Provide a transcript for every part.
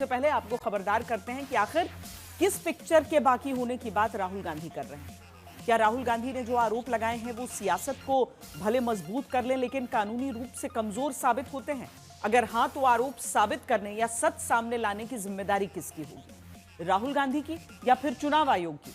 पहले आपको खबरदार करते हैं कि आखिर किस पिक्चर के बाकी होने की बात राहुल गांधी कर रहे हैं। क्या राहुल गांधी ने जो आरोप लगाए हैं वो सियासत को भले मजबूत कर लें लेकिन कानूनी रूप से कमजोर साबित होते हैं? अगर हां तो आरोप साबित करने या सच सामने लाने की जिम्मेदारी किसकी होगी, राहुल गांधी की या फिर चुनाव आयोग की?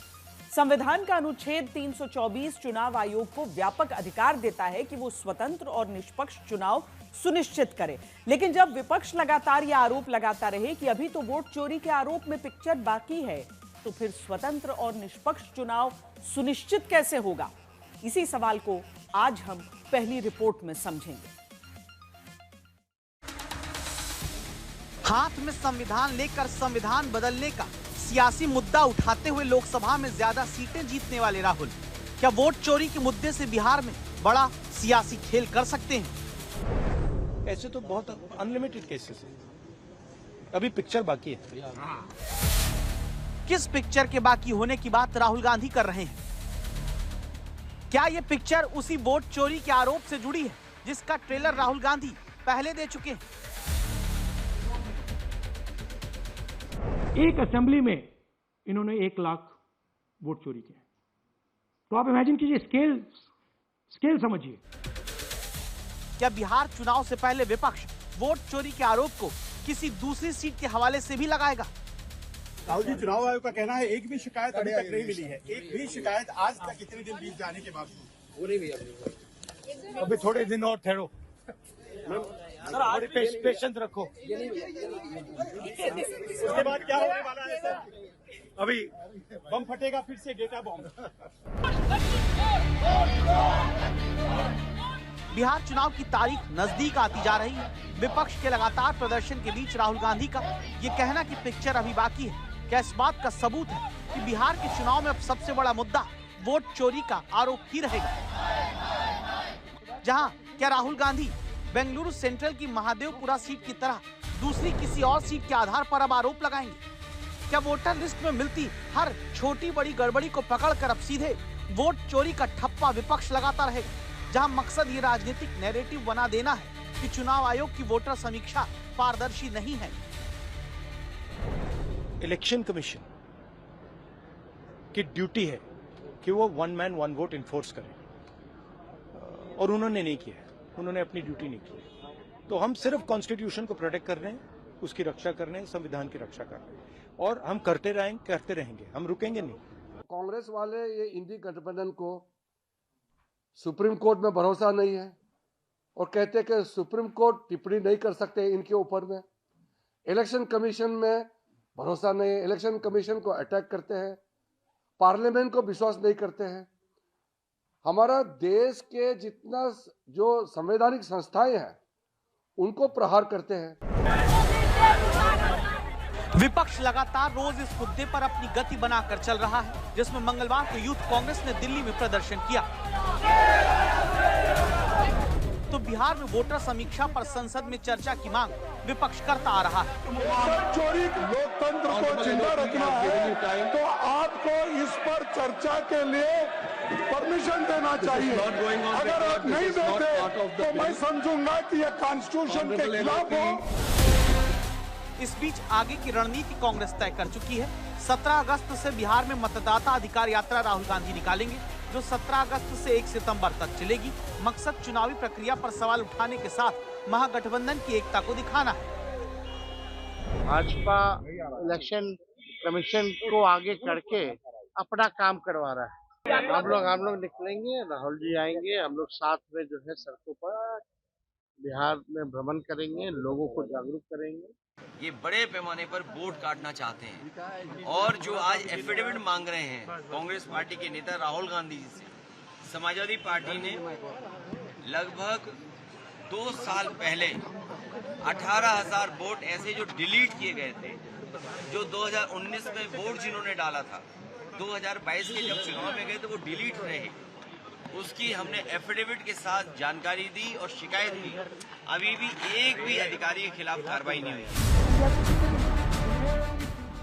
संविधान का अनुच्छेद 324 चुनाव आयोग को व्यापक अधिकार देता है कि वो स्वतंत्र और निष्पक्ष चुनाव सुनिश्चित करे, लेकिन जब विपक्ष लगातार यह आरोप लगाता रहे कि अभी तो वोट चोरी के आरोप में पिक्चर बाकी है, तो फिर स्वतंत्र और निष्पक्ष चुनाव सुनिश्चित कैसे होगा? इसी सवाल को आज हम पहली रिपोर्ट में समझेंगे। हाथ में संविधान लेकर संविधान बदलने का सियासी मुद्दा उठाते हुए लोकसभा में ज्यादा सीटें जीतने वाले राहुल क्या वोट चोरी के मुद्दे से बिहार में बड़ा सियासी खेल कर सकते हैं? ऐसे तो बहुत अनलिमिटेड केसेस हैं, अभी पिक्चर बाकी है। किस पिक्चर के बाकी होने की बात राहुल गांधी कर रहे हैं? क्या ये पिक्चर उसी वोट चोरी के आरोप से जुड़ी है जिसका ट्रेलर राहुल गांधी पहले दे चुके हैं? एक असेंबली में इन्होंने 1 लाख वोट चोरी किया, तो आप इमेजिन कीजिए, स्केल समझिए। क्या बिहार चुनाव से पहले विपक्ष वोट चोरी के आरोप को किसी दूसरी सीट के हवाले से भी लगाएगा? राहुल जी, चुनाव आयोग का कहना है एक भी शिकायत अभी तक नहीं मिली है, एक भी शिकायत आज तक इतने दिन बीत जाने के बावजूद। वो नहीं भैया, अभी थोड़े दिन और ठहरो, थोड़ी पेशेंस रखो। उसके बाद क्या होने वाला है सर? अभी बम फटेगा फिर से, डेटा बम। बिहार चुनाव की तारीख नजदीक आती जा रही है। विपक्ष के लगातार प्रदर्शन के बीच राहुल गांधी का ये कहना कि पिक्चर अभी बाकी है, क्या इस बात का सबूत है कि बिहार के चुनाव में अब सबसे बड़ा मुद्दा वोट चोरी का आरोप ही रहेगा? जहां क्या राहुल गांधी बेंगलुरु सेंट्रल की महादेवपुरा सीट की तरह दूसरी किसी और सीट के आधार पर अब आरोप लगाएंगे? क्या वोटर लिस्ट में मिलती हर छोटी बड़ी गड़बड़ी को पकड़कर अब सीधे वोट चोरी का ठप्पा विपक्ष लगाता रहेगा, जहां मकसद ये राजनीतिक नैरेटिव बना देना है कि चुनाव आयोग की वोटर समीक्षा पारदर्शी नहीं है? इलेक्शन कमीशन की ड्यूटी है कि वो 1 मैन 1 वोट इन्फोर्स करे, और उन्होंने नहीं किया, उन्होंने अपनी ड्यूटी नहीं की। तो हम सिर्फ कॉन्स्टिट्यूशन को प्रोटेक्ट कर रहे हैं, उसकी रक्षा कर रहे हैं, संविधान की रक्षा कर रहे हैं, और हम करते रहेंगे, हम रुकेंगे नहीं। कांग्रेस वाले ये इंडी गठबंधन को सुप्रीम कोर्ट में भरोसा नहीं है और कहते हैं कि सुप्रीम कोर्ट टिप्पणी नहीं कर सकते इनके ऊपर में। इलेक्शन कमीशन में भरोसा नहीं है, इलेक्शन कमीशन को अटैक करते हैं, पार्लियामेंट को विश्वास नहीं करते हैं। हमारा देश के जितना जो संवैधानिक संस्थाएं हैं उनको प्रहार करते हैं। विपक्ष लगातार रोज इस मुद्दे पर अपनी गति बनाकर चल रहा है, जिसमें मंगलवार को यूथ कांग्रेस ने दिल्ली में प्रदर्शन किया। तो बिहार में वोटर समीक्षा पर संसद में चर्चा की मांग विपक्ष करता आ रहा है। चोरी लोकतंत्र को जिंदा रखना है तो आपको इस पर चर्चा के लिए परमिशन देना चाहिए। अगर आप नहीं देते तो मैं समझूंगा कि यह कॉन्स्टिट्यूशन के खिलाफ हो। इस बीच आगे की रणनीति कांग्रेस तय कर चुकी है। 17 अगस्त से बिहार में मतदाता अधिकार यात्रा राहुल गांधी निकालेंगे, जो 17 अगस्त से 1 सितंबर तक चलेगी। मकसद चुनावी प्रक्रिया पर सवाल उठाने के साथ महागठबंधन की एकता को दिखाना है। भाजपा इलेक्शन कमीशन को आगे करके अपना काम करवा रहा है। हम लोग निकलेंगे, राहुल जी आएंगे, हम लोग साथ में जो है सड़कों पर बिहार में भ्रमण करेंगे, लोगों को जागरूक करेंगे। ये बड़े पैमाने पर वोट काटना चाहते हैं, और जो आज एफिडेविट मांग रहे हैं कांग्रेस पार्टी के नेता राहुल गांधी जी से, समाजवादी पार्टी ने लगभग 2 साल पहले 18,000 वोट ऐसे जो डिलीट किए गए थे, जो 2019 में वोट जिन्होंने डाला था, 2022 के जब चुनाव में गए तो वो डिलीट रहे, उसकी हमने एफिडेविट के साथ जानकारी दी और शिकायत की। अभी भी एक भी अधिकारी के खिलाफ कार्रवाई नहीं हुई।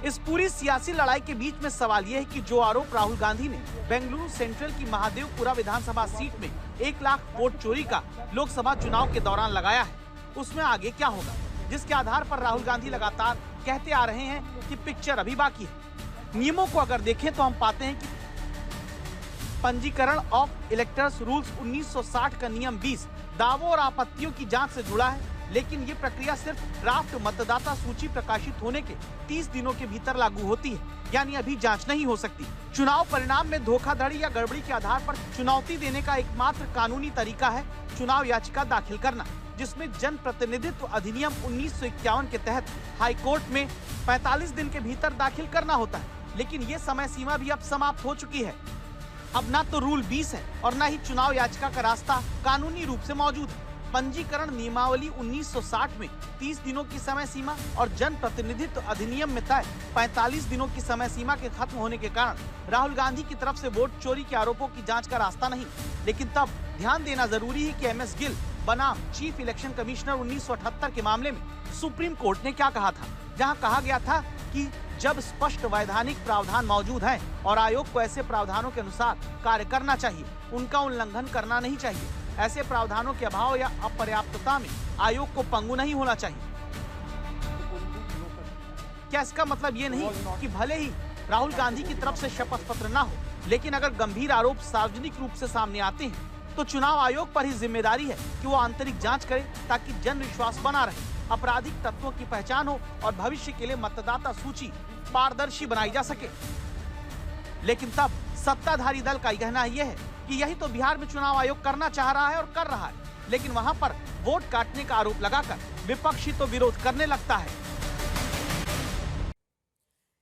इस पूरी सियासी लड़ाई के बीच में सवाल यह है कि जो आरोप राहुल गांधी ने बेंगलुरु सेंट्रल की महादेवपुरा विधानसभा सीट में 1 लाख वोट चोरी का लोकसभा चुनाव के दौरान लगाया है, उसमें आगे क्या होगा, जिसके आधार पर राहुल गांधी लगातार कहते आ रहे हैं कि पिक्चर अभी बाकी है। नियमों को अगर देखें तो हम पाते हैं कि पंजीकरण ऑफ इलेक्टर्स रूल्स 1960 का नियम 20 दावों और आपत्तियों की जांच से जुड़ा है, लेकिन ये प्रक्रिया सिर्फ ड्राफ्ट मतदाता सूची प्रकाशित होने के 30 दिनों के भीतर लागू होती है, यानी अभी जांच नहीं हो सकती। चुनाव परिणाम में धोखाधड़ी या गड़बड़ी के आधार पर चुनौती देने का एकमात्र कानूनी तरीका है चुनाव याचिका दाखिल करना, जिसमें जन प्रतिनिधित्व अधिनियम 1951 के तहत हाईकोर्ट में 45 दिन के भीतर दाखिल करना होता है। लेकिन ये समय सीमा भी अब समाप्त हो चुकी है। अब ना तो रूल 20 है और ना ही चुनाव याचिका का रास्ता कानूनी रूप से मौजूद है। पंजीकरण नियमावली 1960 में 30 दिनों की समय सीमा और जन प्रतिनिधित्व अधिनियम में तय 45 दिनों की समय सीमा के खत्म होने के कारण राहुल गांधी की तरफ से वोट चोरी के आरोपों की जांच का रास्ता नहीं। लेकिन तब ध्यान देना जरूरी है कि MS गिल बनाम चीफ इलेक्शन कमिश्नर 1978 के मामले में सुप्रीम कोर्ट ने क्या कहा था, जहां कहा गया था कि जब स्पष्ट वैधानिक प्रावधान मौजूद हैं और आयोग को ऐसे प्रावधानों के अनुसार कार्य करना चाहिए, उनका उल्लंघन करना नहीं चाहिए। ऐसे प्रावधानों के अभाव या अपर्याप्तता में आयोग को पंगु नहीं होना चाहिए। क्या इसका मतलब ये नहीं कि भले ही राहुल गांधी की तरफ से शपथ पत्र न हो, लेकिन अगर गंभीर आरोप सार्वजनिक रूप से सामने आते हैं तो चुनाव आयोग पर ही जिम्मेदारी है कि वो आंतरिक जांच करे ताकि जन विश्वास बना रहे, आपराधिक तत्वों की पहचान हो और भविष्य के लिए मतदाता सूची पारदर्शी बनाई जा सके। लेकिन तब सत्ताधारी दल का कहना यह है कि यही तो बिहार में चुनाव आयोग करना चाह रहा है और कर रहा है, लेकिन वहां पर वोट काटने का आरोप लगाकर विपक्षी तो विरोध करने लगता है।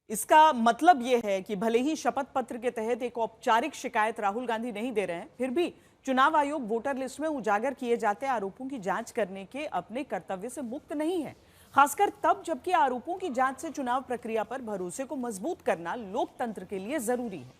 इसका मतलब यह है कि भले ही शपथ पत्र के तहत एक औपचारिक शिकायत राहुल गांधी नहीं दे रहे हैं, फिर भी चुनाव आयोग वोटर लिस्ट में उजागर किए जाते आरोपों की जांच करने के अपने कर्तव्य से मुक्त नहीं है, खासकर तब जबकि आरोपों की जांच से चुनाव प्रक्रिया पर भरोसे को मजबूत करना लोकतंत्र के लिए जरूरी है।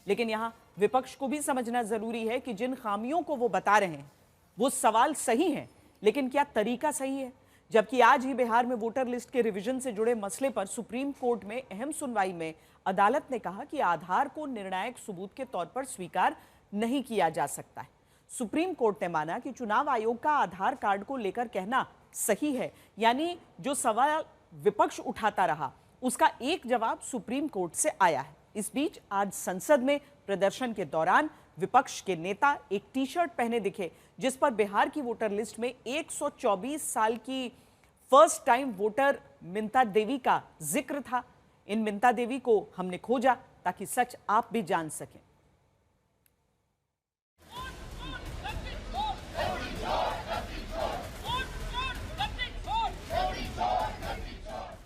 लेकिन यहाँ विपक्ष को भी समझना जरूरी है कि जिन खामियों को वो बता रहे हैं वो सवाल सही है, लेकिन क्या तरीका सही है? जबकि आज ही बिहार में वोटर लिस्ट के रिवीजन से जुड़े मसले पर सुप्रीम कोर्ट में अहम सुनवाई में अदालत ने कहा कि आधार को निर्णायक सबूत के तौर पर स्वीकार नहीं किया जा सकता है। सुप्रीम कोर्ट ने माना कि चुनाव आयोग का आधार कार्ड को लेकर कहना सही है, यानी जो सवाल विपक्ष उठाता रहा उसका एक जवाब सुप्रीम कोर्ट से आया है। इस बीच आज संसद में प्रदर्शन के दौरान विपक्ष के नेता एक टी-शर्ट पहने दिखे जिस पर बिहार की वोटर लिस्ट में 124 साल की फर्स्ट टाइम वोटर मिंता देवी का जिक्र था। इन मिंता देवी को हमने खोजा ताकि सच आप भी जान सकें।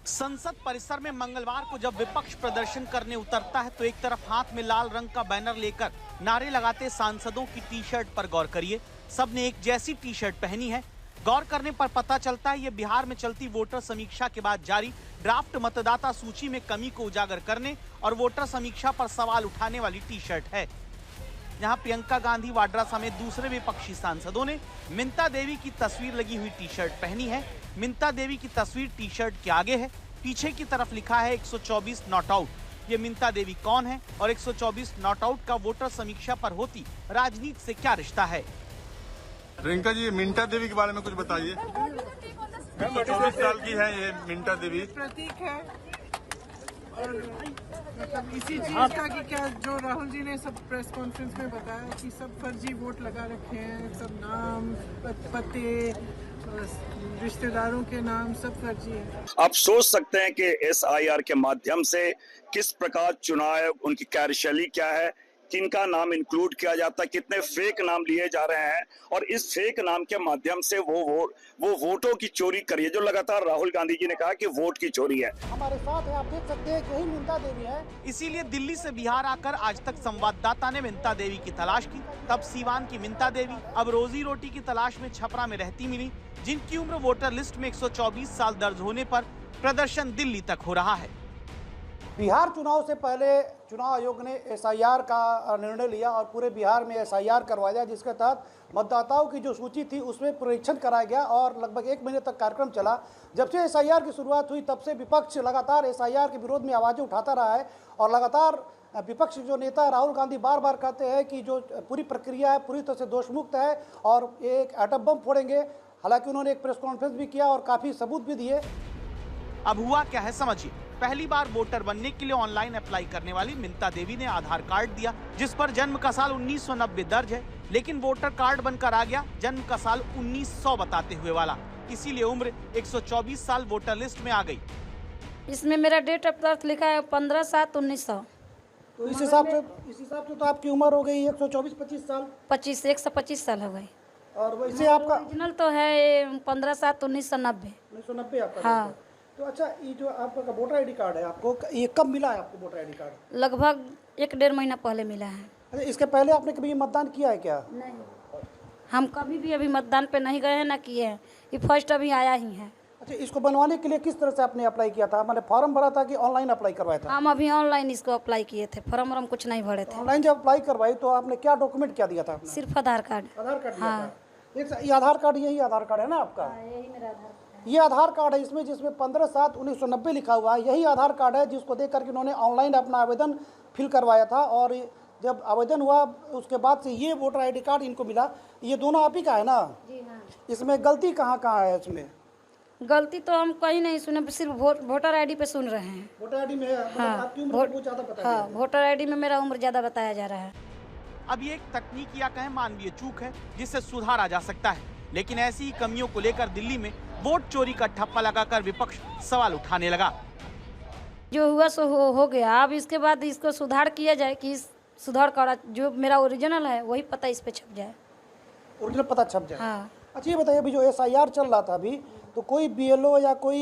संसद परिसर में मंगलवार को जब विपक्ष प्रदर्शन करने उतरता है तो एक तरफ हाथ में लाल रंग का बैनर लेकर नारे लगाते सांसदों की टी-शर्ट पर गौर करिए। सबने एक जैसी टी-शर्ट पहनी है। गौर करने पर पता चलता है ये बिहार में चलती वोटर समीक्षा के बाद जारी ड्राफ्ट मतदाता सूची में कमी को उजागर करने और वोटर समीक्षा पर सवाल उठाने वाली टी-शर्ट है। यहाँ प्रियंका गांधी वाड्रा समेत दूसरे विपक्षी सांसदों ने मिंता देवी की तस्वीर लगी हुई टी-शर्ट पहनी है। मिंता देवी की तस्वीर टी-शर्ट के आगे है, पीछे की तरफ लिखा है 124 नॉट आउट। ये मिंता देवी कौन है और 124 नॉट आउट का वोटर समीक्षा पर होती राजनीति से क्या रिश्ता है? प्रियंका जी, मिंटा देवी के बारे में कुछ बताइए। 124 साल की है ये मिंटा देवी। प्रतीक है और मतलब इसी चीज का कि क्या जो राहुल जी ने सब प्रेस कॉन्फ्रेंस में बताया कि सब फर्जी वोट लगा रखे हैं, सब नाम पते रिश्तेदारों के नाम सब फर्जी है। आप सोच सकते हैं कि SIR के माध्यम से किस प्रकार चुनाव, उनकी कार्यशैली क्या है, किनका नाम इंक्लूड किया जाता है, कितने फेक नाम लिए जा रहे हैं और इस फेक नाम के माध्यम से वो वोटों की चोरी करी है, जो लगातार राहुल गांधी जी ने कहा कि वोट की चोरी है। हमारे साथ है, आप देख सकते हैं कि यही मिंता देवी है। इसीलिए दिल्ली से बिहार आकर आज तक संवाददाता ने मिंता देवी की तलाश की। तब सीवान की मिंता देवी अब रोजी रोटी की तलाश में छपरा में रहती मिली, जिनकी उम्र वोटर लिस्ट में 124 साल दर्ज होने पर प्रदर्शन दिल्ली तक हो रहा है। बिहार चुनाव से पहले चुनाव आयोग ने SIR का निर्णय लिया और पूरे बिहार में SIR करवाया, जिसके तहत मतदाताओं की जो सूची थी उसमें परीक्षण कराया गया और लगभग 1 महीने तक कार्यक्रम चला। जब से SIR की शुरुआत हुई तब से विपक्ष लगातार SIR के विरोध में आवाज़ें उठाता रहा है और लगातार विपक्ष जो नेता राहुल गांधी बार बार कहते हैं कि जो पूरी प्रक्रिया है पूरी तरह से दोषमुक्त है और एक एटम बम फोड़ेंगे। हालांकि उन्होंने एक प्रेस कॉन्फ्रेंस भी किया और काफ़ी सबूत भी दिए। अब हुआ क्या है समझिए। पहली बार वोटर बनने के लिए ऑनलाइन अप्लाई करने वाली मिंता देवी ने आधार कार्ड दिया, जिस पर जन्म का साल 1990 दर्ज है, लेकिन वोटर कार्ड बनकर आ गया जन्म का साल 1900 बताते हुए वाला। इसीलिए उम्र 124 साल वोटर लिस्ट में आ गई। इसमें मेरा डेट ऑफ बर्थ लिखा है 15/7/1900। तो इस हिसाब से तो आपकी उम्र हो गई 124-25 साल। 125 साल हो गई। और वैसे आपका ओरिजिनल तो है 15/7/1990। 1990 आपका। हाँ। तो अच्छा, ये जो आपका वोटर आईडी कार्ड है, आपको ये कब मिला है आपको वोटर आईडी कार्ड? लगभग 1-1.5 महीना पहले मिला है। अच्छा, इसके पहले आपने कभी मतदान किया है क्या? नहीं, हम कभी भी अभी मतदान पे नहीं गए हैं, ना किए हैं। ये फर्स्ट अभी आया ही है। अच्छा, इसको बनवाने के लिए किस तरह से आपने अप्लाई किया था? मैंने फॉर्म भरा था कि ऑनलाइन अप्लाई करवाया था? हम अभी ऑनलाइन इसको अप्लाई किए थे, फॉर्म कुछ नहीं भरे थे। ऑनलाइन जब अप्लाई करवाई तो आपने क्या डॉक्यूमेंट क्या दिया था? सिर्फ आधार कार्ड। आधार कार्ड दिया हाँ। था। ये आधार कार्ड, यही आधार कार्ड है ना आपका? यही मेरा आधार कार्ड। ये आधार कार्ड है, इसमें जिसमें 15/7/1990 लिखा हुआ है, यही आधार कार्ड है जिसको देख करके उन्होंने ऑनलाइन अपना आवेदन फिल करवाया था। और जब आवेदन हुआ उसके बाद से ये वोटर आईडी कार्ड इनको मिला। ये दोनों आप ही का है ना? जी हाँ। इसमें गलती कहाँ कहाँ है? इसमें गलती तो हम कहीं नहीं सुने, सिर्फ वोटर आईडी पे सुन रहे हैं। वोटर आईडी में है, हाँ, आपकी उम्र बहुत ज़्यादा बताया हाँ, वोटर आईडी में मेरा उम्र ज़्यादा बताया जा रहा है। अब ये एक तकनीकी या कहें मानवीय चूक है जिससे सुधारा जा सकता है, लेकिन ऐसी ही कमियों को लेकर दिल्ली में वोट चोरी का ठप्पा लगाकर विपक्ष सवाल उठाने लगा। जो हुआ सो हो गया। अब इसके बाद इसको सुधार किया जाए कि सुधार करा, जो मेरा ओरिजिनल है वही पता इस पे छप जाए, ओरिजिनल पता छप जाए। हाँ। अच्छा, ये बताइए, अभी जो SIR चल रहा था अभी, तो कोई BLO या कोई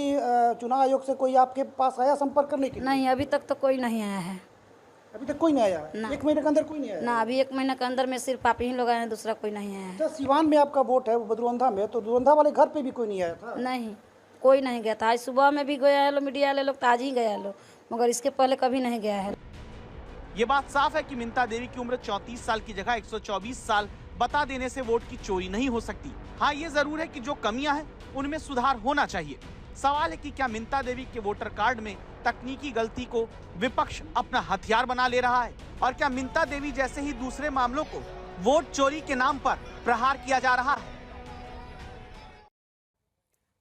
चुनाव आयोग से कोई आपके पास आया संपर्क करने के लिए? नहीं, अभी तक तो कोई नहीं आया है। अभी तक कोई नहीं आया? 1 महीने के अंदर कोई नहीं आया? ना, अभी 1 महीने के अंदर में सिर्फ आप ही लोग आए हैं, दूसरा कोई नहीं आया है। अच्छा, सिवान में आपका वोट है, वो दुरंधा में, तो दुरंधा वाले घर पे भी कोई नहीं आया था? नहीं, कोई नहीं गया था। आज सुबह में भी गया है लोग, मीडिया वाले लोग, तो आज ही गया लोग, मगर इसके पहले कभी नहीं गया है। ये बात साफ है कि मिंता देवी की उम्र 34 साल की जगह 124 साल बता देने से वोट की चोरी नहीं हो सकती। हाँ, ये जरूर है कि जो कमियां हैं उनमें सुधार होना चाहिए। सवाल है कि क्या मिंता देवी के वोटर कार्ड में तकनीकी गलती को विपक्ष अपना हथियार बना ले रहा है, और क्या मिंता देवी जैसे ही दूसरे मामलों को वोट चोरी के नाम पर प्रहार किया जा रहा है?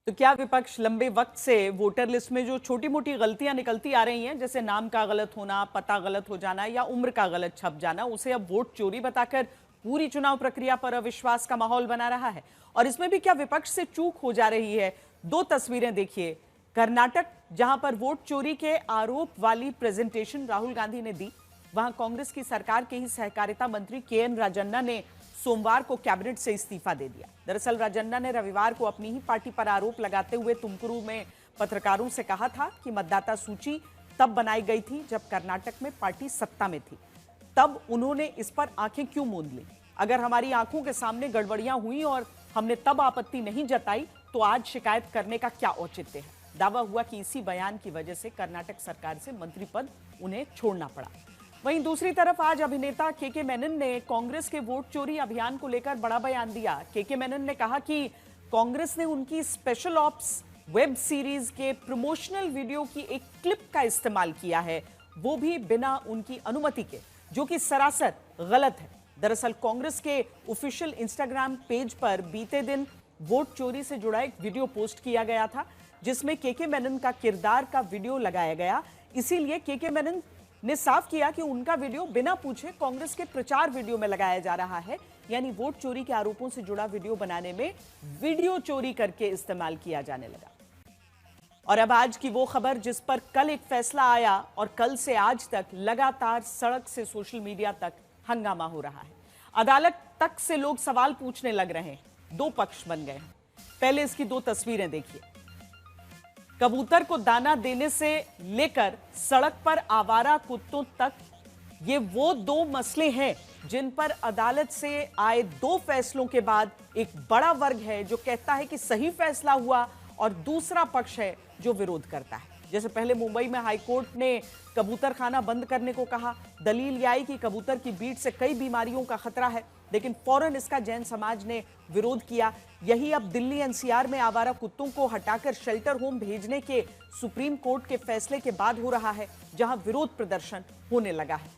तो क्या विपक्ष लंबे वक्त से वोटर लिस्ट में जो छोटी मोटी गलतियां निकलती आ रही हैं, जैसे नाम का गलत होना, पता गलत हो जाना या उम्र का गलत छप जाना, उसे अब वोट चोरी बताकर पूरी चुनाव प्रक्रिया पर अविश्वास का माहौल बना रहा है? और इसमें भी क्या विपक्ष से चूक हो जा रही है? 2 तस्वीरें देखिए। कर्नाटक, जहां पर वोट चोरी के आरोप वाली प्रेजेंटेशन राहुल गांधी ने दी, वहां कांग्रेस की सरकार के ही सहकारिता मंत्री KN राजन्ना ने सोमवार को कैबिनेट से इस्तीफा दे दिया। दरअसल राजन्ना ने रविवार को अपनी ही पार्टी पर आरोप लगाते हुए तुमकुरू में पत्रकारों से कहा था कि मतदाता सूची तब बनाई गई थी जब कर्नाटक में पार्टी सत्ता में थी। तब उन्होंने इस पर आंखें क्यों मूंद ली? अगर हमारी आंखों के सामने गड़बड़ियां हुई और हमने तब आपत्ति नहीं जताई, तो आज शिकायत करने का क्या औचित्य है? दावा हुआ कि इसी बयान की वजह से कर्नाटक सरकार से मंत्री पद उन्हें छोड़ना पड़ा। वहीं दूसरी तरफ आज अभिनेता KK मेनन ने कांग्रेस के वोट चोरी अभियान को लेकर बड़ा बयान दिया। KK मेनन ने कहा कि कांग्रेस ने उनकी स्पेशल ऑप्स वेब सीरीज के प्रमोशनल वीडियो की एक क्लिप का इस्तेमाल किया है, वो भी बिना उनकी अनुमति के, जो कि सरासर गलत है। दरअसल कांग्रेस के ऑफिशियल इंस्टाग्राम पेज पर बीते दिन वोट चोरी से जुड़ा एक वीडियो पोस्ट किया गया था, जिसमें KK मेनन का किरदार का वीडियो लगाया गया। इसीलिए KK मेनन ने साफ किया कि उनका वीडियो बिना पूछे कांग्रेस के प्रचार वीडियो में लगाया जा रहा है, यानी वोट चोरी के आरोपों से जुड़ा वीडियो बनाने में वीडियो चोरी करके इस्तेमाल किया जाने लगा। और अब आज की वो खबर जिस पर कल एक फैसला आया और कल से आज तक लगातार सड़क से सोशल मीडिया तक हंगामा हो रहा है। अदालत तक से लोग सवाल पूछने लग रहे हैं, 2 पक्ष बन गए हैं। पहले इसकी 2 तस्वीरें देखिए। कबूतर को दाना देने से लेकर सड़क पर आवारा कुत्तों तक, ये वो 2 मसले हैं जिन पर अदालत से आए 2 फैसलों के बाद एक बड़ा वर्ग है जो कहता है कि सही फैसला हुआ, और दूसरा पक्ष है जो विरोध करता है। जैसे पहले मुंबई में हाईकोर्ट ने कबूतर खाना बंद करने को कहा। दलील यह आई कि कबूतर की बीट से कई बीमारियों का खतरा है, लेकिन फौरन इसका जैन समाज ने विरोध किया। यही अब दिल्ली NCR में आवारा कुत्तों को हटाकर शेल्टर होम भेजने के सुप्रीम कोर्ट के फैसले के बाद हो रहा है, जहां विरोध प्रदर्शन होने लगा है।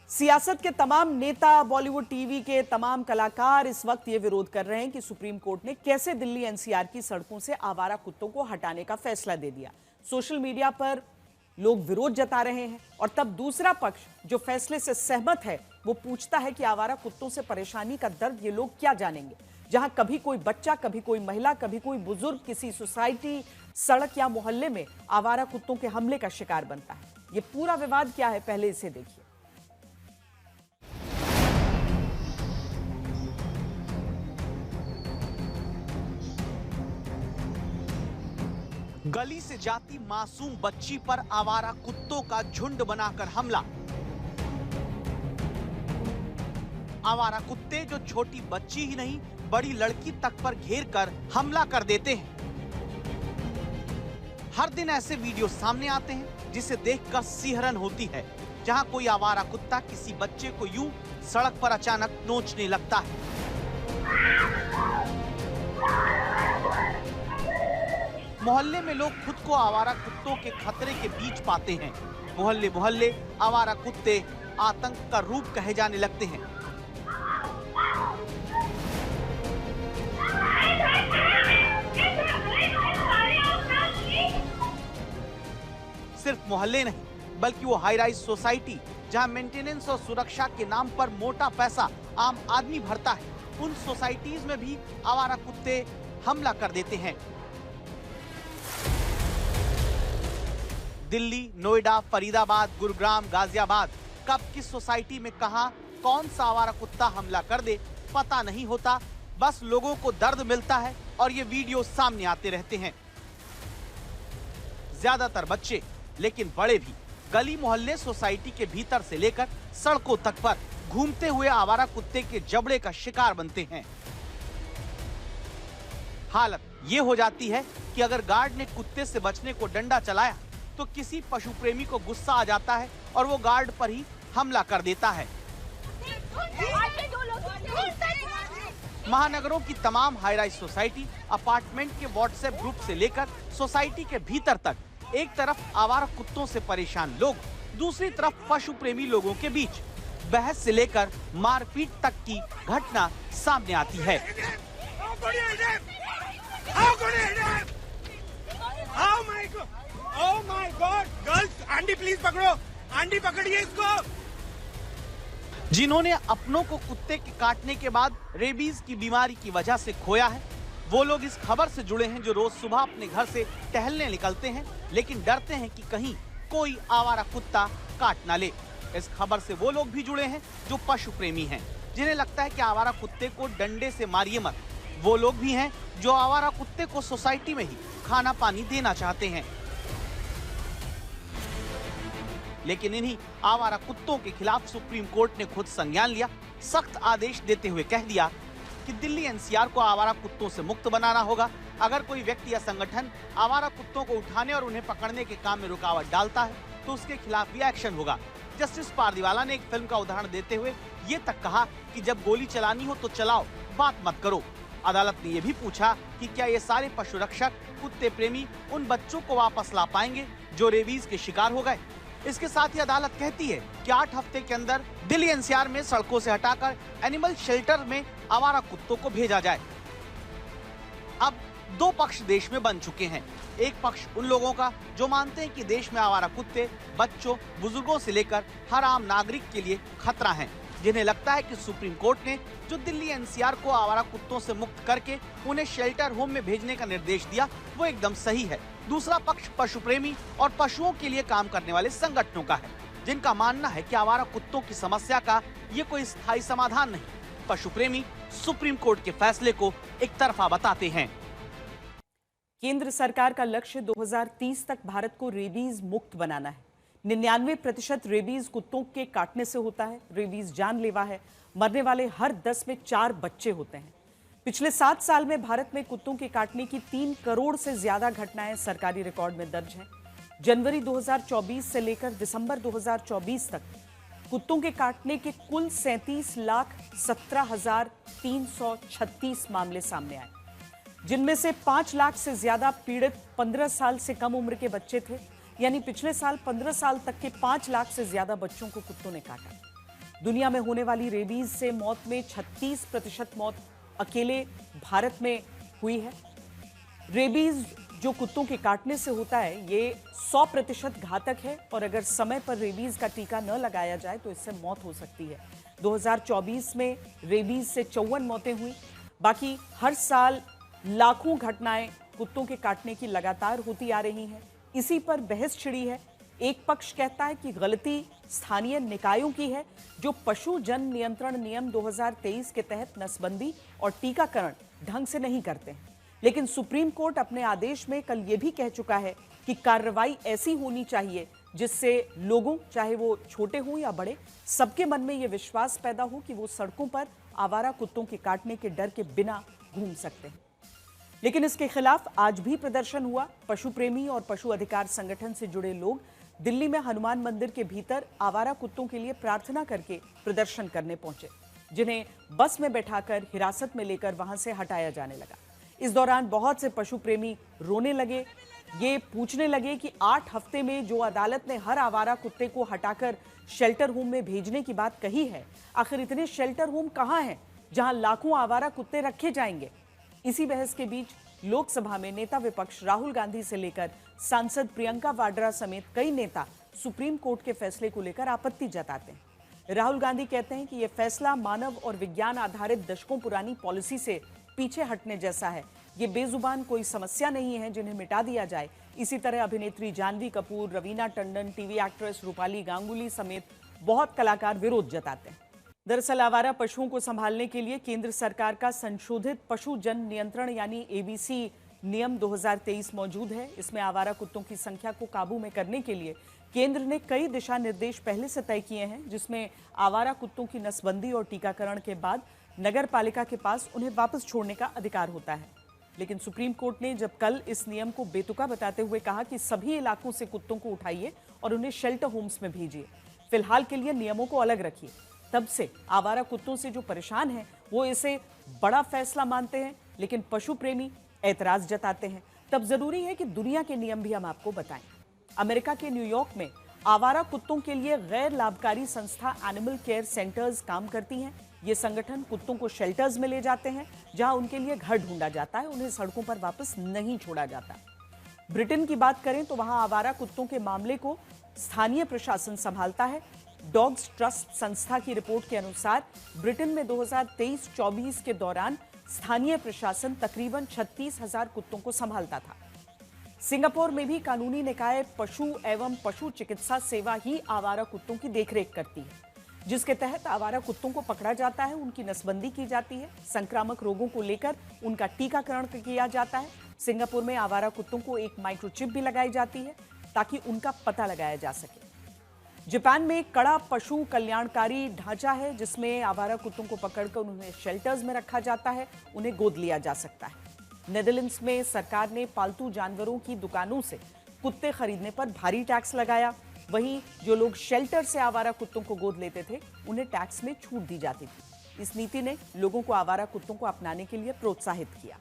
सियासत के तमाम नेता, बॉलीवुड टीवी के तमाम कलाकार इस वक्त ये विरोध कर रहे हैं कि सुप्रीम कोर्ट ने कैसे दिल्ली NCR की सड़कों से आवारा कुत्तों को हटाने का फैसला दे दिया। सोशल मीडिया पर लोग विरोध जता रहे हैं और तब दूसरा पक्ष जो फैसले से सहमत है वो पूछता है कि आवारा कुत्तों से परेशानी का दर्द ये लोग क्या जानेंगे। जहां कभी कोई बच्चा, कभी कोई महिला, कभी कोई बुजुर्ग किसी सोसाइटी, सड़क या मोहल्ले में आवारा कुत्तों के हमले का शिकार बनता है। ये पूरा विवाद क्या है, पहले इसे देखिए। गली से जाती मासूम बच्ची पर आवारा कुत्तों का झुंड बनाकर हमला। आवारा कुत्ते जो छोटी बच्ची ही नहीं बड़ी लड़की तक पर घेर कर हमला कर देते हैं। हर दिन ऐसे वीडियो सामने आते हैं जिसे देखकर सिहरन होती है, जहां कोई आवारा कुत्ता किसी बच्चे को यूं सड़क पर अचानक नोचने लगता है। मोहल्ले में लोग खुद को आवारा कुत्तों के खतरे के बीच पाते हैं। मोहल्ले मोहल्ले आवारा कुत्ते आतंक का रूप कहे जाने लगते हैं। सिर्फ मोहल्ले नहीं बल्कि वो हाई राइज सोसाइटी जहां मेंटेनेंस और सुरक्षा के नाम पर मोटा पैसा आम आदमी भरता है, उन सोसाइटीज में भी आवारा कुत्ते हमला कर देते हैं। दिल्ली, नोएडा, फरीदाबाद, गुरुग्राम, गाजियाबाद, कब किस सोसाइटी में कहां कौन सा आवारा कुत्ता हमला कर दे पता नहीं होता। बस लोगों को दर्द मिलता है और ये वीडियो सामने आते रहते हैं। ज्यादातर बच्चे, लेकिन बड़े भी गली मोहल्ले सोसाइटी के भीतर से लेकर सड़कों तक पर घूमते हुए आवारा कुत्ते के जबड़े का शिकार बनते हैं। हालत ये हो जाती है कि अगर गार्ड ने कुत्ते से बचने को डंडा चलाया तो किसी पशु प्रेमी को गुस्सा आ जाता है और वो गार्ड पर ही हमला कर देता है। महानगरों की तमाम हाई राइज सोसाइटी, अपार्टमेंट के व्हाट्सएप ग्रुप से लेकर सोसाइटी के भीतर तक एक तरफ आवारा कुत्तों से परेशान लोग, दूसरी तरफ पशु प्रेमी लोगों के बीच बहस से लेकर मारपीट तक की घटना सामने आती है। Oh my God, girls, aunty please पकड़ो, आंटी पकड़िए इसको। जिन्होंने अपनों को कुत्ते के काटने के बाद रेबीज की बीमारी की वजह से खोया है, वो लोग इस खबर से जुड़े हैं जो रोज सुबह अपने घर से टहलने निकलते हैं, लेकिन डरते हैं कि कहीं कोई आवारा कुत्ता काट ना ले। इस खबर से वो लोग भी जुड़े हैं जो पशु प्रेमी हैं, जिन्हें लगता है कि आवारा कुत्ते को डंडे से मारिए मत। वो लोग भी हैं जो आवारा कुत्ते को सोसाइटी में ही खाना पानी देना चाहते हैं। लेकिन इन्हीं आवारा कुत्तों के खिलाफ सुप्रीम कोर्ट ने खुद संज्ञान लिया, सख्त आदेश देते हुए कह दिया कि दिल्ली एनसीआर को आवारा कुत्तों से मुक्त बनाना होगा। अगर कोई व्यक्ति या संगठन आवारा कुत्तों को उठाने और उन्हें पकड़ने के काम में रुकावट डालता है तो उसके खिलाफ भी एक्शन होगा। जस्टिस पारदीवाला ने एक फिल्म का उदाहरण देते हुए ये तक कहा कि जब गोली चलानी हो तो चलाओ, बात मत करो। अदालत ने यह भी पूछा कि क्या ये सारे पशु रक्षक, कुत्ते प्रेमी उन बच्चों को वापस ला पाएंगे जो रेबीज के शिकार हो गए। इसके साथ ही अदालत कहती है कि 8 हफ्ते के अंदर दिल्ली एनसीआर में सड़कों से हटाकर एनिमल शेल्टर में आवारा कुत्तों को भेजा जाए। अब दो पक्ष देश में बन चुके हैं। एक पक्ष उन लोगों का जो मानते हैं कि देश में आवारा कुत्ते बच्चों, बुजुर्गों से लेकर हर आम नागरिक के लिए खतरा हैं, जिन्हें लगता है कि सुप्रीम कोर्ट ने जो दिल्ली एनसीआर को आवारा कुत्तों से मुक्त करके उन्हें शेल्टर होम में भेजने का निर्देश दिया वो एकदम सही है। दूसरा पक्ष पशु प्रेमी और पशुओं के लिए काम करने वाले संगठनों का है, जिनका मानना है कि आवारा कुत्तों की समस्या का ये कोई स्थायी समाधान नहीं। पशु प्रेमी सुप्रीम कोर्ट के फैसले को एक तरफा बताते हैं। केंद्र सरकार का लक्ष्य 2030 तक भारत को रेबीज मुक्त बनाना है। 99% रेबीज कुत्तों के काटने से होता है। रेबीज जानलेवा है, मरने वाले हर 10 में 4 बच्चे होते हैं। पिछले 7 साल में भारत में कुत्तों के काटने की 3 करोड़ से ज्यादा घटनाएं सरकारी रिकॉर्ड में दर्ज हैं। जनवरी 2024 से लेकर दिसंबर 2024 तक कुत्तों के काटने के कुल 37,17,336 मामले सामने आए, जिनमें से 5 लाख से ज्यादा पीड़ित 15 साल से कम उम्र के बच्चे थे। यानी पिछले साल 15 साल तक के 5 लाख से ज्यादा बच्चों को कुत्तों ने काटा। दुनिया में होने वाली रेबीज से मौत में 36% मौत अकेले भारत में हुई है। रेबीज जो कुत्तों के काटने से होता है ये 100% घातक है और अगर समय पर रेबीज का टीका न लगाया जाए तो इससे मौत हो सकती है। 2024 में रेबीज से 54 मौतें हुई। बाकी हर साल लाखों घटनाएं कुत्तों के काटने की लगातार होती आ रही हैं। इसी पर बहस छिड़ी है। एक पक्ष कहता है कि गलती स्थानीय निकायों की है जो पशु जन नियंत्रण नियम 2023 के तहत नसबंदी और टीकाकरण ढंग से नहीं करते हैं। लेकिन सुप्रीम कोर्ट अपने आदेश में कल ये भी कह चुका है कि कार्रवाई ऐसी होनी चाहिए जिससे लोगों, चाहे वो छोटे हों या बड़े, सबके मन में ये विश्वास पैदा हो कि वो सड़कों पर आवारा कुत्तों के काटने के डर के बिना घूम सकते हैं। लेकिन इसके खिलाफ आज भी प्रदर्शन हुआ। पशु प्रेमी और पशु अधिकार संगठन से जुड़े लोग दिल्ली में हनुमान मंदिर के भीतर आवारा कुत्तों के लिए प्रार्थना करके प्रदर्शन करने पहुंचे, जिन्हें बस में बैठाकर हिरासत में लेकर वहां से हटाया जाने लगा। इस दौरान बहुत से पशु प्रेमी रोने लगे। ये पूछने लगे कि 8 हफ्ते में जो अदालत ने हर आवारा कुत्ते को हटाकर शेल्टर होम में भेजने की बात कही है, आखिर इतने शेल्टर होम कहां हैं जहां लाखों आवारा कुत्ते रखे जाएंगे। इसी बहस के बीच लोकसभा में नेता विपक्ष राहुल गांधी से लेकर सांसद प्रियंका वाड्रा समेत कई नेता सुप्रीम कोर्ट के फैसले को लेकर आपत्ति जताते हैं। राहुल गांधी कहते हैं कि यह फैसला मानव और विज्ञान आधारित दशकों पुरानी पॉलिसी से पीछे हटने जैसा है। ये बेजुबान कोई समस्या नहीं है जिन्हें मिटा दिया जाए। इसी तरह अभिनेत्री जानवी कपूर, रवीना टंडन, टीवी एक्ट्रेस रूपाली गांगुली समेत बहुत कलाकार विरोध जताते हैं। दरअसल आवारा पशुओं को संभालने के लिए केंद्र सरकार का संशोधित पशु जन नियंत्रण यानी एबीसी नियम 2023 मौजूद है। इसमें आवारा कुत्तों की संख्या को काबू में करने के लिए केंद्र ने कई दिशा निर्देश पहले से तय किए हैं, जिसमें आवारा कुत्तों की नसबंदी और टीकाकरण के बाद नगर पालिका के पास उन्हें वापस छोड़ने का अधिकार होता है। लेकिन सुप्रीम कोर्ट ने जब कल इस नियम को बेतुका बताते हुए कहा कि सभी इलाकों से कुत्तों को उठाइए और उन्हें शेल्टर होम्स में भेजिए, फिलहाल के लिए नियमों को अलग रखिए, तब से आवारा कुत्तों से जो परेशान हैं वो इसे बड़ा फैसला मानते हैं। लेकिन पशु प्रेमी ऐतराज जताते हैं। तब जरूरी है कि दुनिया के नियम भी हम आपको बताएं। अमेरिका के न्यूयॉर्क में आवारा कुत्तों के लिए गैर लाभकारी संस्था एनिमल केयर सेंटर्स काम करती हैं। ये संगठन कुत्तों को शेल्टर्स में ले जाते हैं जहां उनके लिए घर ढूंढा जाता है, उन्हें सड़कों पर वापस नहीं छोड़ा जाता। ब्रिटेन की बात करें तो वहां आवारा कुत्तों के मामले को स्थानीय प्रशासन संभालता है। डॉग्स ट्रस्ट संस्था की रिपोर्ट के अनुसार ब्रिटेन में 2023-24 के दौरान स्थानीय प्रशासन तकरीबन 36,000 कुत्तों को संभालता था। सिंगापुर में भी कानूनी निकाय पशु एवं पशु चिकित्सा सेवा ही आवारा कुत्तों की देखरेख करती है, जिसके तहत आवारा कुत्तों को पकड़ा जाता है, उनकी नसबंदी की जाती है, संक्रामक रोगों को लेकर उनका टीकाकरण किया जाता है। सिंगापुर में आवारा कुत्तों को एक माइक्रोचिप भी लगाई जाती है ताकि उनका पता लगाया जा सके। जापान में एक कड़ा पशु कल्याणकारी ढांचा है जिसमें आवारा कुत्तों को पकड़कर उन्हें शेल्टर्स में रखा जाता है, उन्हें गोद लिया जा सकता है। नेदरलैंड्स में सरकार ने पालतू जानवरों की दुकानों से कुत्ते खरीदने पर भारी टैक्स लगाया। वहीं जो लोग शेल्टर से आवारा कुत्तों को गोद लेते थे उन्हें टैक्स में छूट दी जाती थी। इस नीति ने लोगों को आवारा कुत्तों को अपनाने के लिए प्रोत्साहित किया।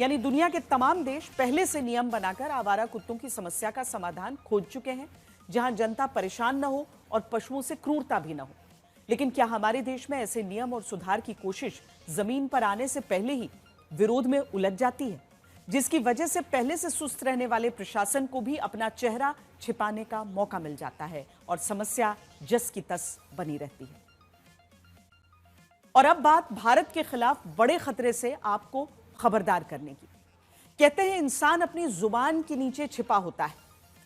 यानी दुनिया के तमाम देश पहले से नियम बनाकर आवारा कुत्तों की समस्या का समाधान खोज चुके हैं, जहां जनता परेशान न हो और पशुओं से क्रूरता भी न हो। लेकिन क्या हमारे देश में ऐसे नियम और सुधार की कोशिश जमीन पर आने से पहले ही विरोध में उलझ जाती है, जिसकी वजह से पहले से सुस्त रहने वाले प्रशासन को भी अपना चेहरा छिपाने का मौका मिल जाता है और समस्या जस की तस बनी रहती है। और अब बात भारत के खिलाफ बड़े खतरे से आपको खबरदार करने की। कहते हैं इंसान अपनी जुबान के नीचे छिपा होता है,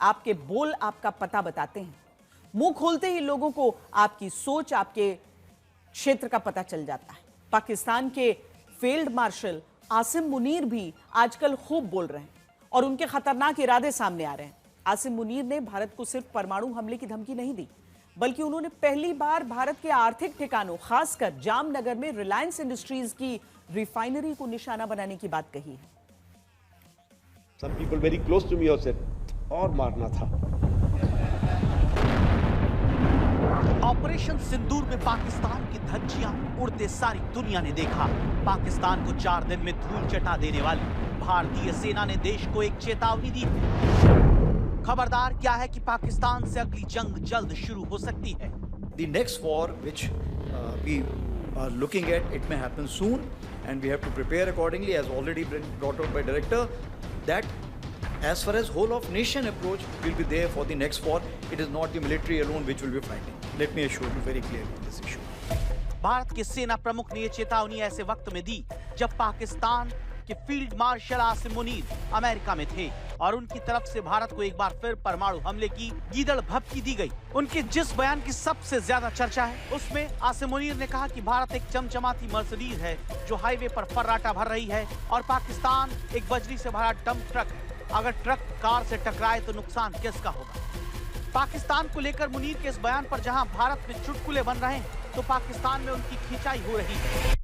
आपके बोल आपका पता बताते हैं। मुंह खोलते ही लोगों को आपकी सोच, आपके क्षेत्र का पता चल जाता है। पाकिस्तान के फील्ड मार्शल आसिम मुनीर भी आजकल खूब बोल रहे हैं और उनके खतरनाक इरादे सामने आ रहे हैं। आसिम मुनीर ने भारत को सिर्फ परमाणु हमले की धमकी नहीं दी, बल्कि उन्होंने पहली बार भारत के आर्थिक ठिकानों, खासकर जामनगर में रिलायंस इंडस्ट्रीज की रिफाइनरी को निशाना बनाने की बात कही है। Some people very close to me have said, और मारना था। ऑपरेशन सिंदूर में पाकिस्तान की धज्जियां उड़ते सारी दुनिया ने देखा। पाकिस्तान को 4 दिन में धूल चटा देने वाली भारतीय सेना ने देश को एक चेतावनी दी। खबरदार, क्या है कि पाकिस्तान से अगली जंग जल्द शुरू हो सकती है। The next war which we are looking at, it may happen soon and we have to prepare accordingly, as already been brought out by director, that As far as whole of nation approach will be there for the next war, it is not the military alone which will be fighting. Let me assure you very clearly on this issue. Bharat के सेना प्रमुख ने ये चेतावनी ऐसे वक्त में दी जब पाकिस्तान के field marshal Asim Munir America में थे और उनकी तरफ से भारत को एक बार फिर परमाणु हमले की गीदड़ भभकी दी गई। उनके जिस बयान की सबसे ज्यादा चर्चा है उसमें आसिम मुनीर ने कहा कि भारत एक चमचमाती मर्सिडीज है जो हाईवे पर फर्राटा भर रही है और पाकिस्तान एक बजरी से भरा डंप ट्रक है। अगर ट्रक कार से टकराए तो नुकसान किसका होगा? पाकिस्तान को लेकर मुनीर के इस बयान पर जहां भारत में चुटकुले बन रहे हैं तो पाकिस्तान में उनकी खिंचाई हो रही है।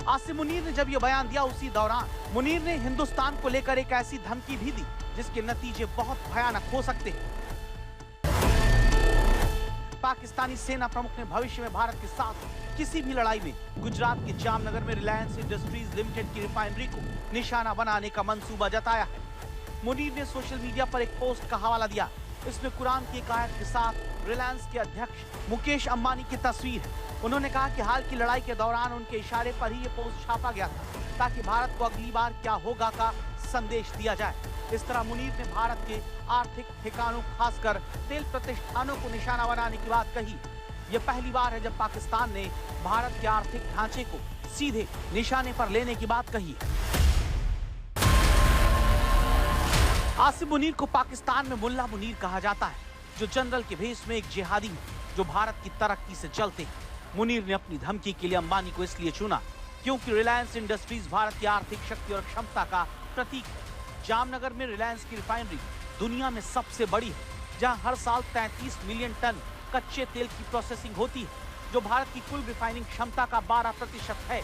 आसिम मुनीर ने जब ये बयान दिया उसी दौरान मुनीर ने हिंदुस्तान को लेकर एक ऐसी धमकी भी दी जिसके नतीजे बहुत भयानक हो सकते हैं। पाकिस्तानी सेना प्रमुख ने भविष्य में भारत के साथ किसी भी लड़ाई में गुजरात के जामनगर में रिलायंस इंडस्ट्रीज लिमिटेड की रिफाइनरी को निशाना बनाने का मंसूबा जताया है। मुनीर ने सोशल मीडिया पर एक पोस्ट का हवाला दिया। इसमें कुरान की एक आयत के साथ रिलायंस के अध्यक्ष मुकेश अंबानी की तस्वीर है। उन्होंने कहा कि हाल की लड़ाई के दौरान उनके इशारे पर ही ये पोस्ट छापा गया था ताकि भारत को अगली बार क्या होगा का संदेश दिया जाए। इस तरह मुनीर ने भारत के आर्थिक ठिकानों खासकर तेल प्रतिष्ठानों को निशाना बनाने की बात कही। ये पहली बार है जब पाकिस्तान ने भारत के आर्थिक ढांचे को सीधे निशाने पर लेने की बात कही है। आसिम मुनीर को पाकिस्तान में मुल्ला मुनीर कहा जाता है जो जनरल के भेष में एक जिहादी है जो भारत की तरक्की से चलते हैं। मुनीर ने अपनी धमकी के लिए अंबानी को इसलिए चुना क्योंकि रिलायंस इंडस्ट्रीज भारत की आर्थिक शक्ति और क्षमता का प्रतीक है। जामनगर में रिलायंस की रिफाइनरी दुनिया में सबसे बड़ी है जहां हर साल 33 मिलियन टन कच्चे तेल की प्रोसेसिंग होती है जो भारत की कुल रिफाइनिंग क्षमता का 12% है।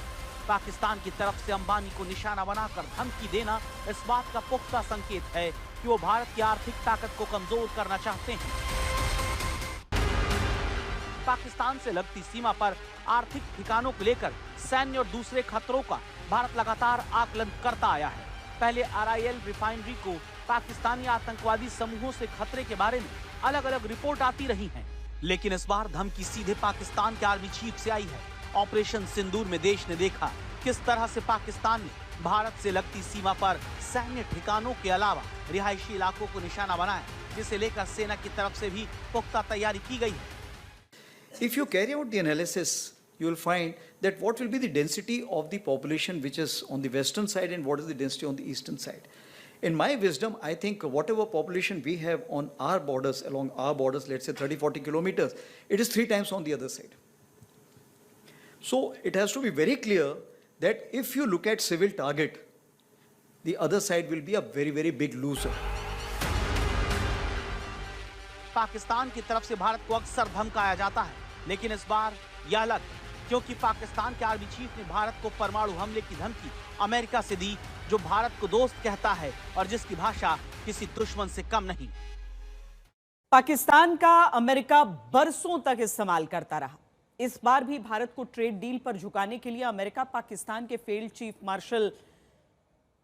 पाकिस्तान की तरफ से अंबानी को निशाना बनाकर धमकी देना इस बात का पुख्ता संकेत है कि वो भारत की आर्थिक ताकत को कमजोर करना चाहते हैं। पाकिस्तान से लगती सीमा पर आर्थिक ठिकानों को लेकर सैन्य और दूसरे खतरों का भारत लगातार आकलन करता आया है। पहले RIL रिफाइनरी को पाकिस्तानी आतंकवादी समूहों से खतरे के बारे में अलग अलग रिपोर्ट आती रही हैं, लेकिन इस बार धमकी सीधे पाकिस्तान के आर्मी चीफ से आई है। ऑपरेशन सिंदूर में देश ने देखा किस तरह से पाकिस्तान ने भारत से लगती सीमा पर सैन्य ठिकानों के अलावा रिहायशी इलाकों को निशाना बनाया, जिसे लेकर सेना की तरफ से भी पुख्ता तैयारी की गई है। If you carry out the analysis, you will find that what will be the density of the population which is on the western side and what is the density on the eastern side. In my wisdom, I think whatever population we have on our borders, along our borders, let's say 30-40 kilometers, it is 3 times on the other side. So it has to be very clear that if you look at civil target, the other side will be a very, very big loser. Pakistan की तरफ से भारत को अक्सर धमकाया जाता है, लेकिन इस बार यह अलग, क्योंकि पाकिस्तान के आर्मी चीफ ने भारत को परमाणु हमले की धमकी अमेरिका से दी, जो भारत को दोस्त कहता है और जिसकी भाषा किसी दुश्मन से कम नहीं। पाकिस्तान का अमेरिका बरसों तक इस्तेमाल करता रहा। इस बार भी भारत को ट्रेड डील पर झुकाने के लिए अमेरिका पाकिस्तान के field chief marshal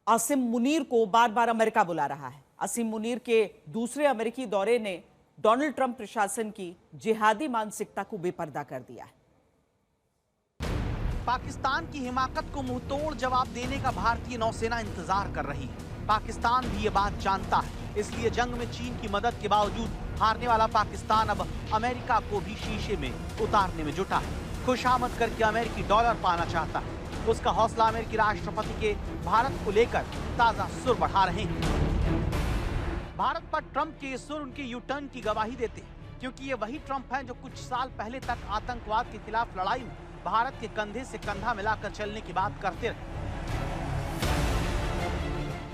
Asim Munir को बार बार अमेरिका बुला रहा है। आसिम मुनीर के दूसरे अमेरिकी दौरे ने डोनाल्ड ट्रंप प्रशासन की जिहादी मानसिकता को बेपर्दा कर दिया है। पाकिस्तान की हिमाकत को मुंहतोड़ जवाब देने का भारतीय नौसेना इंतजार कर रही है। पाकिस्तान भी ये बात जानता है, इसलिए जंग में चीन की मदद के बावजूद हारने वाला पाकिस्तान अब अमेरिका को भी शीशे में उतारने में जुटा है। खुशामद करके अमेरिकी डॉलर पाना चाहता है। उसका हौसला अमेरिकी राष्ट्रपति के भारत को लेकर ताजा सुर बढ़ा रहे हैं। भारत पर ट्रंप के ये सुर उनके यू टर्न की गवाही देते हैं, क्योंकि ये वही ट्रंप हैं जो कुछ साल पहले तक आतंकवाद के खिलाफ लड़ाई में भारत के कंधे से कंधा मिलाकर चलने की बात करते रहे।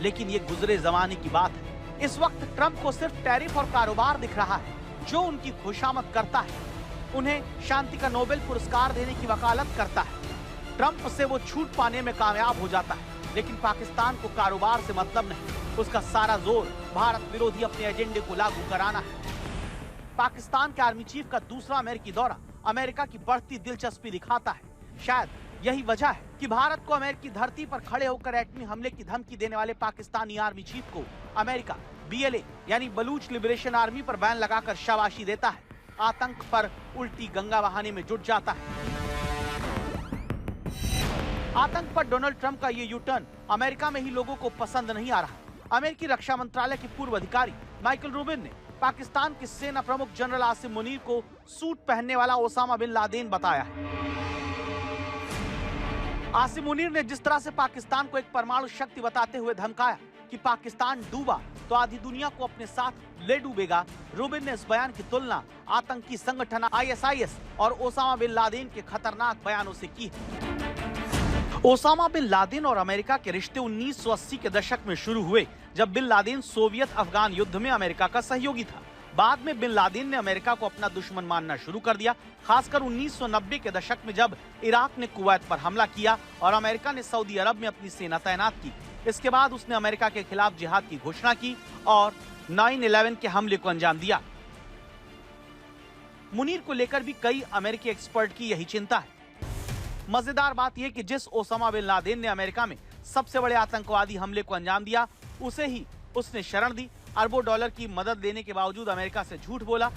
लेकिन ये गुजरे जमाने की बात है। इस वक्त ट्रंप को सिर्फ टैरिफ और कारोबार दिख रहा है जो उनकी खुशामद करता है। उन्हें शांति का नोबेल पुरस्कार देने की वकालत करता है। ट्रंप से वो छूट पाने में कामयाब हो जाता है, लेकिन पाकिस्तान को कारोबार से मतलब नहीं। उसका सारा जोर भारत विरोधी अपने एजेंडे को लागू कराना है। पाकिस्तान के आर्मी चीफ का दूसरा अमेरिकी दौरा अमेरिका की बढ़ती दिलचस्पी दिखाता है। शायद यही वजह है कि भारत को अमेरिकी धरती पर खड़े होकर एटमी हमले की धमकी देने वाले पाकिस्तानी आर्मी चीफ को अमेरिका BLA यानी बलूच लिबरेशन आर्मी पर बैन लगाकर शाबाशी देता है। आतंक पर उल्टी गंगा बहाने में जुट जाता है। आतंक पर डोनाल्ड ट्रंप का ये यू टर्न अमेरिका में ही लोगों को पसंद नहीं आ रहा। अमेरिकी रक्षा मंत्रालय के पूर्व अधिकारी माइकल रूबिन ने पाकिस्तान के सेना प्रमुख जनरल आसिम मुनीर को सूट पहनने वाला ओसामा बिन लादेन बताया है। आसिम मुनीर ने जिस तरह से पाकिस्तान को एक परमाणु शक्ति बताते हुए धमकाया कि पाकिस्तान डूबा तो आधी दुनिया को अपने साथ ले डूबेगा, रूबिन ने इस बयान की तुलना आतंकी संगठन ISIS और ओसामा बिन लादेन के खतरनाक बयानों से की है। ओसामा बिन लादेन और अमेरिका के रिश्ते 1980 के दशक में शुरू हुए, जब बिन लादेन सोवियत अफगान युद्ध में अमेरिका का सहयोगी था। बाद में बिन लादेन ने अमेरिका को अपना दुश्मन मानना शुरू कर दिया, खासकर 1990 के दशक में जब इराक ने कुवैत पर हमला किया और अमेरिका ने सऊदी अरब में अपनी सेना तैनात की। इसके बाद उसने अमेरिका के खिलाफ जिहाद की घोषणा की और 9/11 के हमले को अंजाम दिया। मुनीर को लेकर भी कई अमेरिकी एक्सपर्ट की यही चिंता है। मजेदार बात यह कि जिस ओसामा बिन लादेन ने अमेरिका में सबसे बड़े आतंकवादी हमले को अंजाम दिया, उसे ही उसने शरण दी, अरबों डॉलर की मदद देने के बावजूद अमेरिका से झूठ बोला।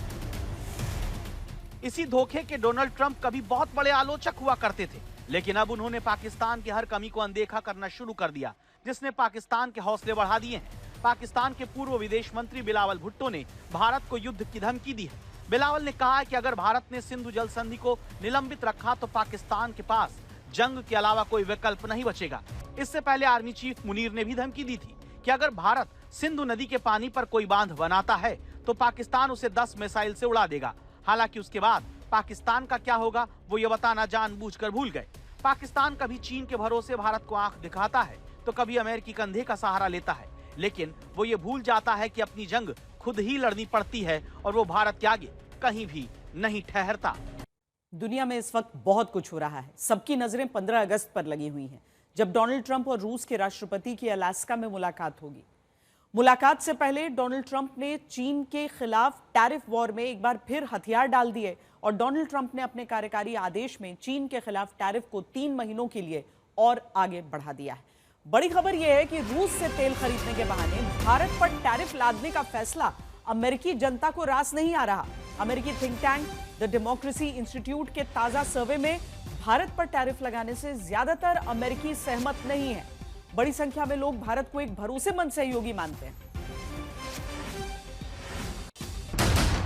इसी धोखे के डोनाल्ड ट्रंप कभी बहुत बड़े आलोचक हुआ करते थे, लेकिन अब उन्होंने पाकिस्तान की हर कमी को अनदेखा करना शुरू कर दिया, जिसने पाकिस्तान के हौसले बढ़ा दिए हैं। पाकिस्तान के पूर्व विदेश मंत्री बिलावल भुट्टो ने भारत को युद्ध की धमकी दी है। बिलावल ने कहा है कि अगर भारत ने सिंधु जल संधि को निलंबित रखा तो पाकिस्तान के पास जंग के अलावा कोई विकल्प नहीं बचेगा। इससे पहले आर्मी चीफ मुनीर ने भी धमकी दी थी कि अगर भारत सिंधु नदी के पानी पर कोई बांध बनाता है तो पाकिस्तान उसे 10 मिसाइल से उड़ा देगा। हालांकि उसके बाद पाकिस्तान का क्या होगा वो ये बताना जानबूझकर भूल गए। पाकिस्तान कभी चीन के भरोसे भारत को आंख दिखाता है तो कभी अमेरिकी कंधे का सहारा लेता है, लेकिन वो ये भूल जाता है कि अपनी जंग खुद ही लड़नी पड़ती है और वो भारत के आगे कहीं भी नहीं ठहरता। दुनिया में इस वक्त बहुत कुछ हो रहा है। सबकी नजरें 15 अगस्त पर लगी हुई हैं, जब डोनाल्ड ट्रंप और रूस के राष्ट्रपति की अलास्का में मुलाकात होगी। मुलाकात से पहले डोनाल्ड ट्रंप ने चीन के खिलाफ टैरिफ वॉर में एक बार फिर हथियार डाल दिए और डोनाल्ड ट्रंप ने अपने कार्यकारी आदेश में चीन के खिलाफ टैरिफ को 3 महीनों के लिए और आगे बढ़ा दिया है। बड़ी खबर यह है कि रूस से तेल खरीदने के बहाने भारत पर टैरिफ लादने का फैसला अमेरिकी जनता को रास नहीं आ रहा। अमेरिकी think tank the democracy institute के ताजा सर्वे में भारत पर टैरिफ लगाने से ज्यादातर अमेरिकी सहमत नहीं है। बड़ी संख्या में लोग भारत को एक भरोसेमंद सहयोगी मानते हैं।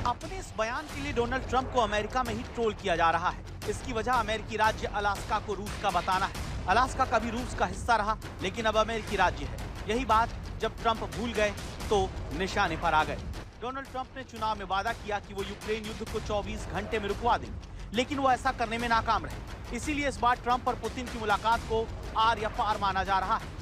अपने इस बयान के लिए डोनाल्ड ट्रंप को अमेरिका में ही ट्रोल किया जा रहा है। इसकी वजह अमेरिकी राज्य अलास्का को रूस का बताना है। अलास्का कभी रूस का हिस्सा रहा, लेकिन अब अमेरिकी राज्य है। यही बात जब ट्रंप भूल गए तो निशाने पर आ गए। डोनाल्ड ट्रंप ने चुनाव में वादा किया कि वो यूक्रेन युद्ध को 24 घंटे में रुकवा देंगे, लेकिन वो ऐसा करने में नाकाम रहे। इसीलिए इस बार ट्रंप और पुतिन की मुलाकात को आर या पार माना जा रहा है।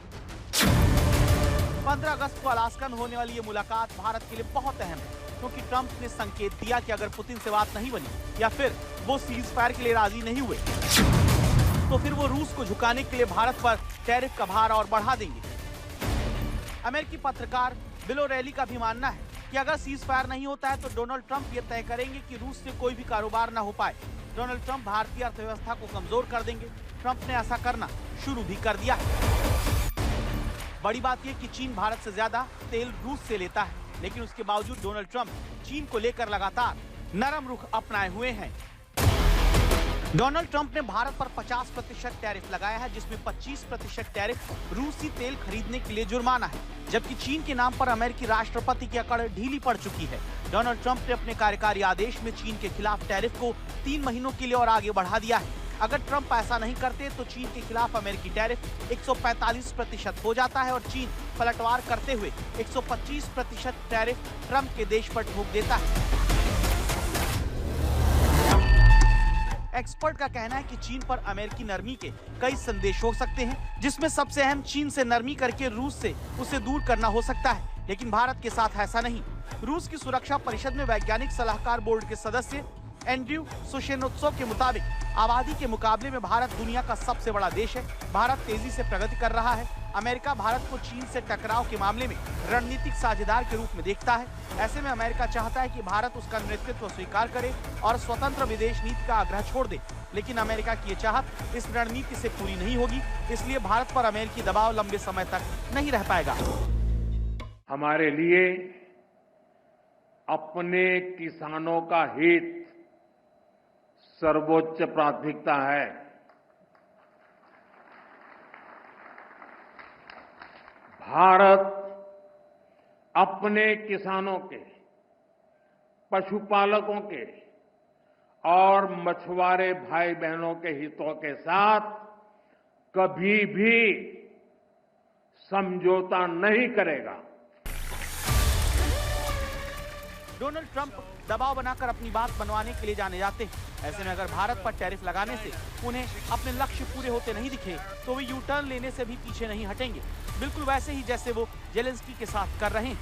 15 अगस्त को अलास्का में होने वाली ये मुलाकात भारत के लिए बहुत अहम है, क्योंकि ट्रंप ने संकेत दिया कि अगर पुतिन से बात नहीं बनी या फिर वो सीज फायर के लिए राजी नहीं हुए तो फिर वो रूस को झुकाने के लिए भारत पर टैरिफ का भार और बढ़ा देंगे। अमेरिकी पत्रकार बिलो रैली का भी मानना है कि अगर सीज फायर नहीं होता है तो डोनाल्ड ट्रंप ये तय करेंगे कि रूस से कोई भी कारोबार न हो पाए। डोनाल्ड ट्रंप भारतीय अर्थव्यवस्था को कमजोर कर देंगे। ट्रंप ने ऐसा करना शुरू भी कर दिया है। बड़ी बात यह कि चीन भारत से ज्यादा तेल रूस से लेता है, लेकिन उसके बावजूद डोनाल्ड ट्रंप चीन को लेकर लगातार नरम रुख अपनाए हुए हैं। डोनाल्ड ट्रंप ने भारत पर 50% टैरिफ लगाया है, जिसमें 25% टैरिफ रूसी तेल खरीदने के लिए जुर्माना है, जबकि चीन के नाम पर अमेरिकी राष्ट्रपति की अकड़ ढीली पड़ चुकी है। डोनाल्ड ट्रंप ने अपने कार्यकारी आदेश में चीन के खिलाफ टैरिफ को 3 महीनों के लिए और आगे बढ़ा दिया है। अगर ट्रंप ऐसा नहीं करते तो चीन के खिलाफ अमेरिकी टैरिफ 145% हो जाता है और चीन पलटवार करते हुए 125% टैरिफ ट्रंप के देश पर ठोक देता है। एक्सपर्ट का कहना है कि चीन पर अमेरिकी नरमी के कई संदेश हो सकते हैं, जिसमें सबसे अहम चीन से नरमी करके रूस से उसे दूर करना हो सकता है, लेकिन भारत के साथ ऐसा नहीं। रूस की सुरक्षा परिषद में वैज्ञानिक सलाहकार बोर्ड के सदस्य एंड्रयू सुशेनोत्सव के मुताबिक आबादी के मुकाबले में भारत दुनिया का सबसे बड़ा देश है। भारत तेजी से प्रगति कर रहा है। अमेरिका भारत को चीन से टकराव के मामले में रणनीतिक साझेदार के रूप में देखता है। ऐसे में अमेरिका चाहता है कि भारत उसका नेतृत्व स्वीकार करे और स्वतंत्र विदेश नीति का आग्रह छोड़ दे, लेकिन अमेरिका की ये चाहत इस रणनीति से पूरी नहीं होगी। इसलिए भारत पर अमेरिकी दबाव लंबे समय तक नहीं रह पाएगा। हमारे लिए अपने किसानों का हित सर्वोच्च प्राथमिकता है। भारत अपने किसानों के, पशुपालकों के और मछुआरे भाई बहनों के हितों के साथ कभी भी समझौता नहीं करेगा। डोनाल्ड ट्रंप दबाव बनाकर अपनी बात मनवाने के लिए जाने जाते हैं। ऐसे में अगर भारत पर टैरिफ लगाने से उन्हें अपने लक्ष्य पूरे होते नहीं दिखे तो वे यू टर्न लेने से भी पीछे नहीं हटेंगे, बिल्कुल वैसे ही जैसे वो जेलेंस्की के साथ कर रहे हैं।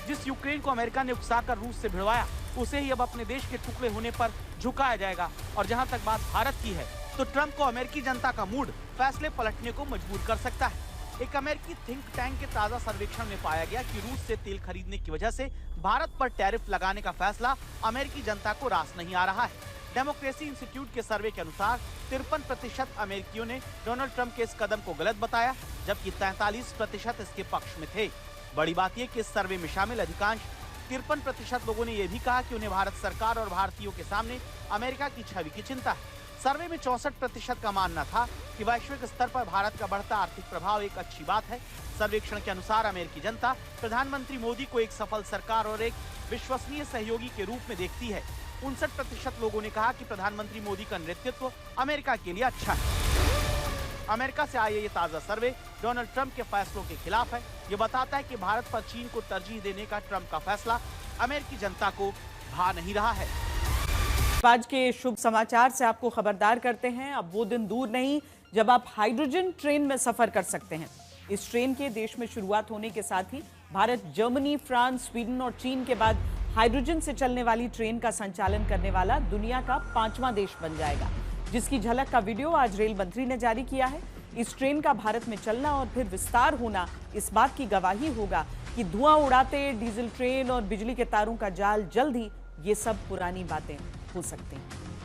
जिस यूक्रेन को अमेरिका ने उकसाकर रूस से भिड़वाया, उसे ही अब अपने देश के टुकड़े होने पर झुकाया जाएगा। और जहां तक बात भारत की है, तो ट्रंप को अमेरिकी जनता का मूड फैसले पलटने को मजबूर कर सकता है। एक अमेरिकी थिंक टैंक के ताजा सर्वेक्षण में पाया गया कि रूस से तेल खरीदने की वजह से भारत पर टैरिफ लगाने का फैसला अमेरिकी जनता को रास नहीं आ रहा है। डेमोक्रेसी इंस्टीट्यूट के सर्वे के अनुसार 53% अमेरिकियों ने डोनाल्ड ट्रंप के इस कदम को गलत बताया, जबकि 43% इसके पक्ष में थे। बड़ी बात यह कि इस सर्वे में शामिल अधिकांश 53% लोगों ने यह भी कहा कि उन्हें भारत सरकार और भारतीयों के सामने अमेरिका की छवि की चिंता है। सर्वे में 64% का मानना था कि वैश्विक स्तर पर भारत का बढ़ता आर्थिक प्रभाव एक अच्छी बात है। सर्वेक्षण के अनुसार अमेरिकी जनता प्रधानमंत्री मोदी को एक सफल सरकार और एक विश्वसनीय सहयोगी के रूप में देखती है। 59% लोगों ने कहा कि प्रधानमंत्री मोदी का नेतृत्व अमेरिका के लिए अच्छा है। अमेरिका से आए ये ताजा सर्वे डोनाल्ड ट्रंप के फैसलों के खिलाफ है। ये बताता है कि भारत पर चीन को तरजीह देने का ट्रंप का फैसला अमेरिकी जनता को भा नहीं रहा है। आज के शुभ समाचार से आपको खबरदार करते हैं। अब वो दिन दूर नहीं जब आप हाइड्रोजन ट्रेन में सफर कर सकते हैं। इस ट्रेन के देश में शुरुआत होने के साथ ही भारत जर्मनी, फ्रांस, स्वीडन और चीन के बाद हाइड्रोजन से चलने वाली ट्रेन का संचालन करने वाला दुनिया का 5वां देश बन जाएगा, जिसकी झलक का वीडियो आज रेल मंत्री ने जारी किया है। इस ट्रेन का भारत में चलना और फिर विस्तार होना इस बात की गवाही होगा कि धुआं उड़ाते डीजल ट्रेन और बिजली के तारों का जाल जल्द ही ये सब पुरानी बातें हो सकती हैं।